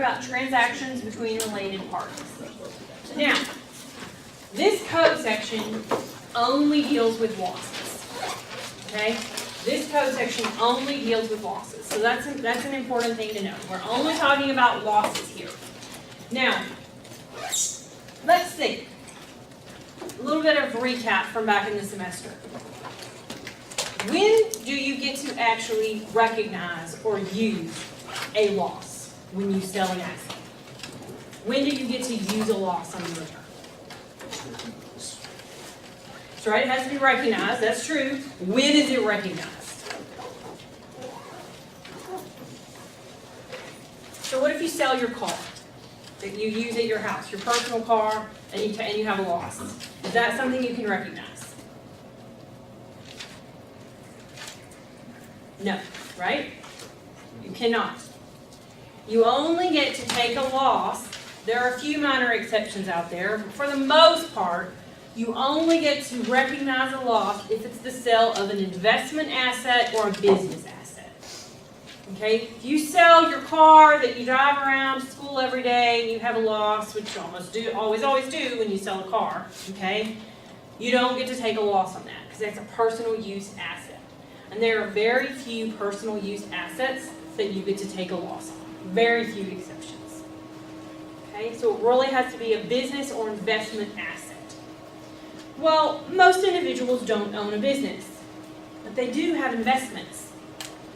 about transactions between related parties. Now, this code section only deals with losses. Okay? This code section only deals with losses. So that's an important thing to know. We're only talking about losses here. Now, let's see. A little bit of recap from back in the semester. When do you get to actually recognize or use a loss when you sell an asset? When do you get to use a loss on your return? That's right, it has to be recognized, that's true. When is it recognized? So what if you sell your car that you use at your house, your personal car, and you have a loss? Is that something you can recognize? No, right? You cannot. You only get to take a loss. There are a few minor exceptions out there. For the most part, you only get to recognize a loss if it's the sale of an investment asset or a business asset. Okay? If you sell your car that you drive around to school every day and you have a loss, which you always do when you sell a car, okay? You don't get to take a loss on that because that's a personal use asset. And there are very few personal use assets that you get to take a loss on. Very few exceptions. Okay, so it really has to be a business or investment asset. Well, most individuals don't own a business, but they do have investments.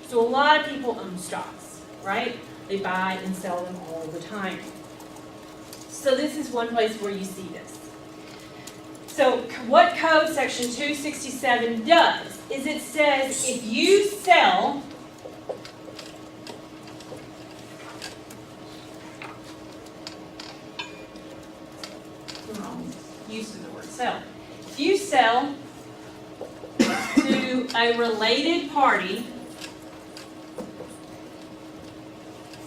So a lot of people own stocks, right? They buy and sell them all the time. So this is one place where you see this. So what code section 267 does is it says if you sell wrong use of the word sell. If you sell to a related party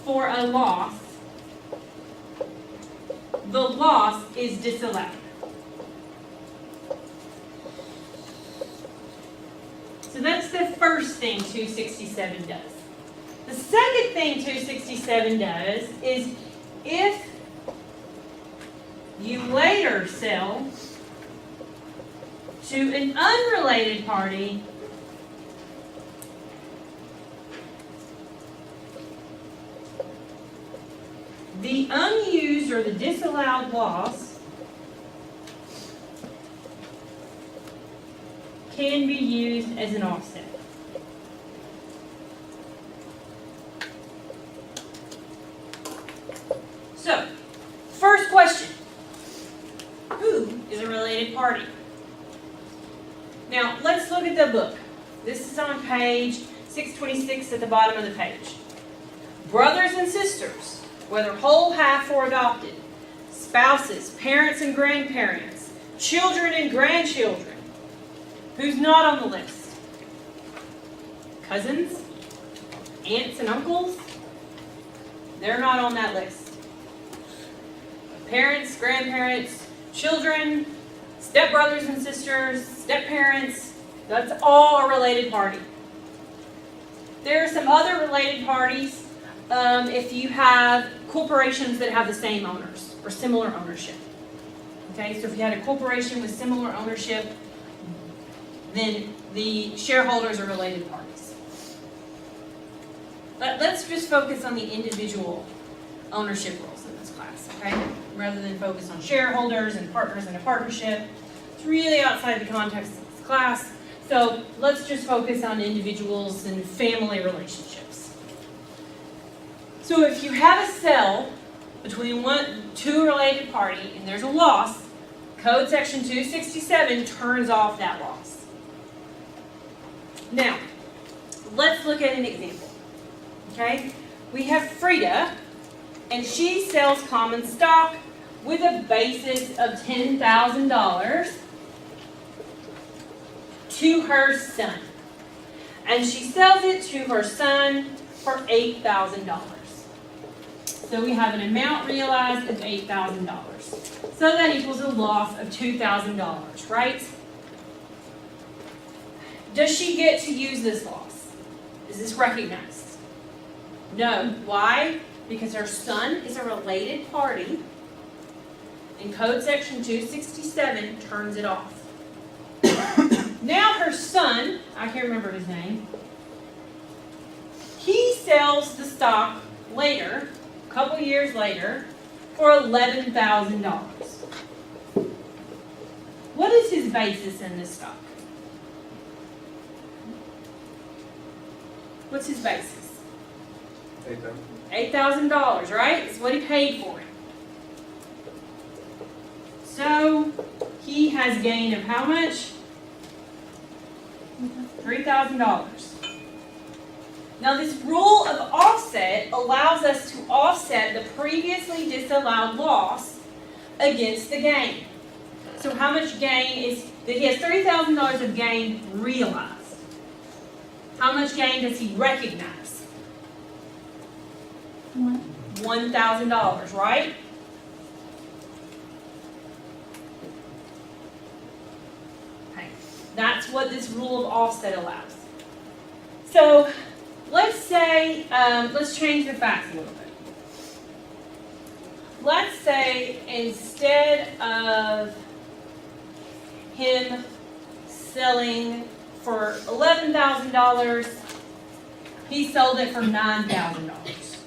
for a loss, the loss is disallowed. So that's the first thing 267 does. The second thing 267 does is if you later sell to an unrelated party the unused or the disallowed loss can be used as an offset. So, first question. Who is a related party? Now, let's look at the book. This is on page 626 at the bottom of the page. Brothers and sisters, whether whole, half, or adopted, spouses, parents and grandparents, children and grandchildren. Who's not on the list? Cousins? Aunts and uncles? They're not on that list. Parents, grandparents, children, stepbrothers and sisters, stepparents, that's all a related party. There are some other related parties if you have corporations that have the same owners or similar ownership. Okay, so if you had a corporation with similar ownership, then the shareholders are related parties. But let's just focus on the individual ownership roles in this class, okay? Rather than focus on shareholders and partners in a partnership. It's really outside the context of this class. So let's just focus on individuals and family relationships. So if you have a sale between two related parties and there's a loss, Code Section 267 turns off that loss. Now, let's look at an example. Okay? We have Frida, and she sells common stock with a basis of $10,000 to her son. And she sells it to her son for $8,000. So we have an amount realized of $8,000. So that equals a loss of $2,000, right? Does she get to use this loss? Is this recognized? No. Why? because her son is a related party, and Code Section 267 turns it off. Now her son, I can't remember his name, he sells the stock later, a couple years later, for $11,000. What is his basis in this stock? What's his basis? $8,000, right? It's what he paid for it. So he has gain of how much? $3,000. Now this rule of offset allows us to offset the previously disallowed loss against the gain. So how much gain is, that he has $30,000 of gain realized. How much gain does he recognize? $1,000, right? Okay. That's what this rule of offset allows. So let's say, let's change the facts a little bit. Let's say instead of him selling for $11,000, he sold it for $9,000.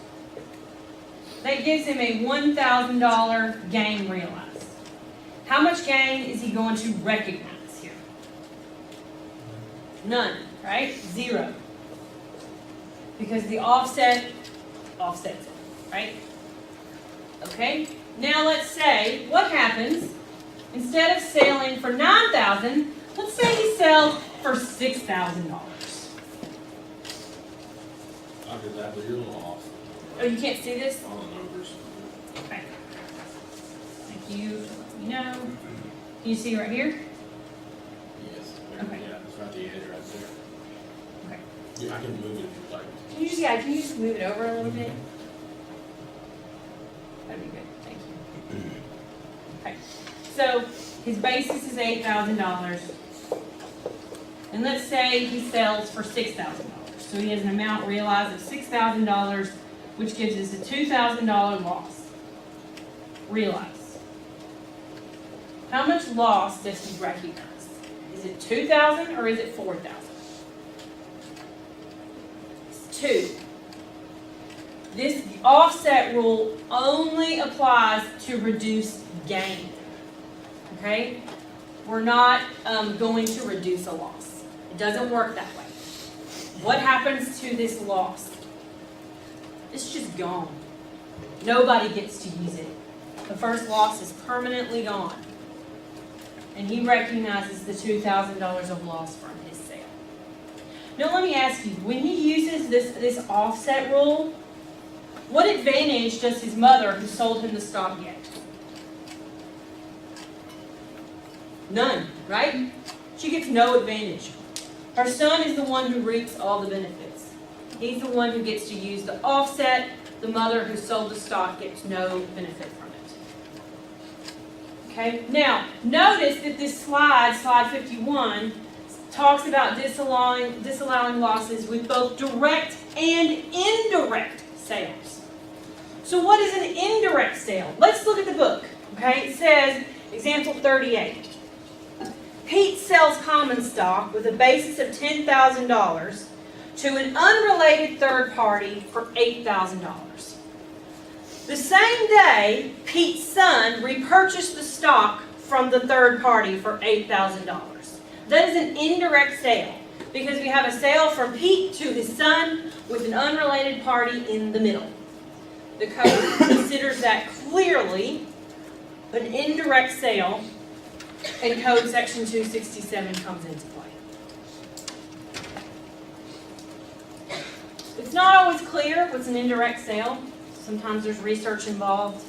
That gives him a $1,000 gain realized. How much gain is he going to recognize here? None, right? Zero. Because the offsets it, right? Okay, now let's say, what happens, instead of selling for $9,000, let's say he sells for $6,000. I did that, but you're a little off Oh, you can't see this? on the numbers. Okay. Thank you for letting me know. Can you see right here? Yes. Okay. Yeah, it's got the edge right there. Okay. Yeah, I can move it if you'd like. Can you just move it over a little bit? That'd be good, thank you. Okay, so his basis is $8,000. And let's say he sells for $6,000. So he has an amount realized of $6,000, which gives us a $2,000 loss. Realized. How much loss does he recognize? Is it $2,000 or is it $4,000? It's 2. This offset rule only applies to reduce gain. Okay? We're not going to reduce a loss. It doesn't work that way. What happens to this loss? It's just gone. Nobody gets to use it. The first loss is permanently gone. And he recognizes the $2,000 of loss from his sale. Now let me ask you, when he uses this offset rule, what advantage does his mother who sold him the stock get? None, right? She gets no advantage. Her son is the one who reaps all the benefits. He's the one who gets to use the offset. The mother who sold the stock gets no benefit from it. Okay, now notice that this slide 51, talks about disallowing losses with both direct and indirect sales. So what is an indirect sale? Let's look at the book. Okay, it says, example 38. Pete sells common stock with a basis of $10,000 to an unrelated third party for $8,000. The same day, Pete's son repurchased the stock from the third party for $8,000. That is an indirect sale because we have a sale from Pete to his son with an unrelated party in the middle. The code considers that clearly an indirect sale, and Code Section 267 comes into play. It's not always clear what's an indirect sale. Sometimes there's research involved.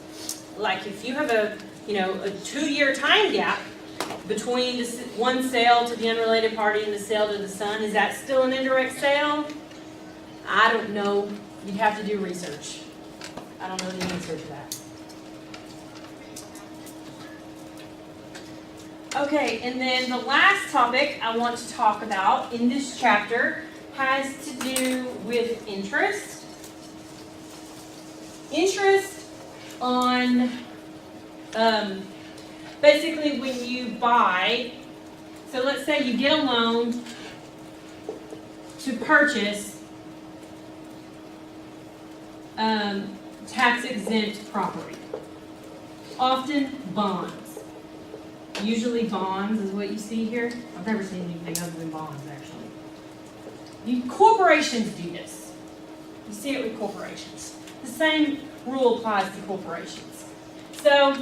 Like if you have a 2-year time gap between one sale to the unrelated party and the sale to the son, is that still an indirect sale? I don't know. You'd have to do research. I don't know the answer to that. Okay, and then the last topic I want to talk about in this chapter has to do with interest. interest on, basically when you buy, so let's say you get a loan to purchase tax exempt property. Often bonds. Usually bonds is what you see here. I've never seen anything other than bonds, actually. Corporations do this. You see it with corporations. The same rule applies to corporations. So,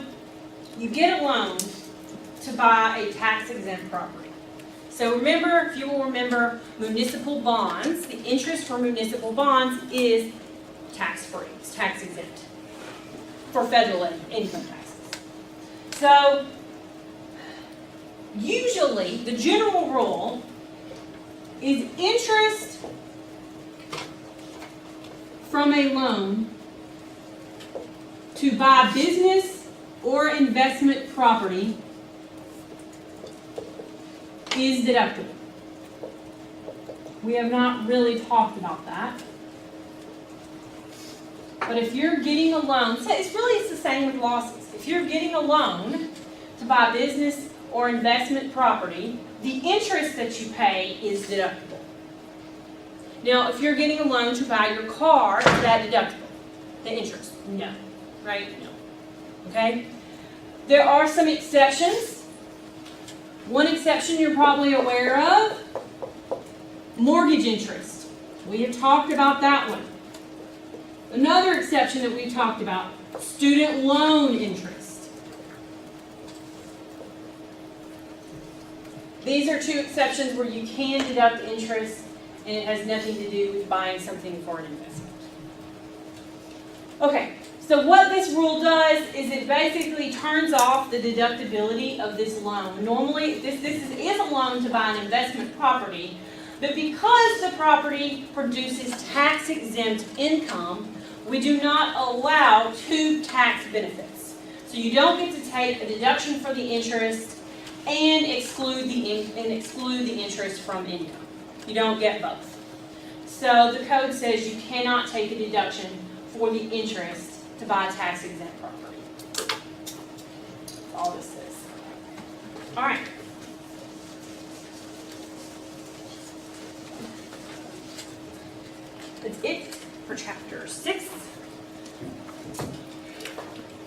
you get a loan to buy a tax exempt property. So remember, if you will remember, municipal bonds, the interest for municipal bonds is tax-free, it's tax exempt for federal income taxes. So, usually, the general rule is interest from a loan to buy business or investment property is deductible. We have not really talked about that. But if you're getting a loan, so it's the same with losses. If you're getting a loan to buy business or investment property, the interest that you pay is deductible. Now, if you're getting a loan to buy your car, is that deductible? The interest? No. Right? No. Okay? There are some exceptions. One exception you're probably aware of, mortgage interest. We have talked about that one. Another exception that we've talked about, student loan interest. These are two exceptions where you can deduct interest and it has nothing to do with buying something for an investment. Okay, so what this rule does is it basically turns off the deductibility of this loan. Normally, this is a loan to buy an investment property, but because the property produces tax-exempt income, we do not allow two tax benefits. So you don't get to take a deduction for the interest and exclude the interest from income. You don't get both. So the code says you cannot take a deduction for the interest to buy tax-exempt property. That's all this says. All right. That's it for chapter 6.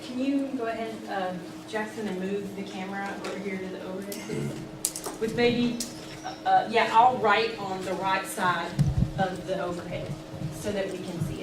Can you go ahead, Jackson, and move the camera over here to the overhead, please? With maybe, yeah, I'll write on the right side of the overhead so that we can see.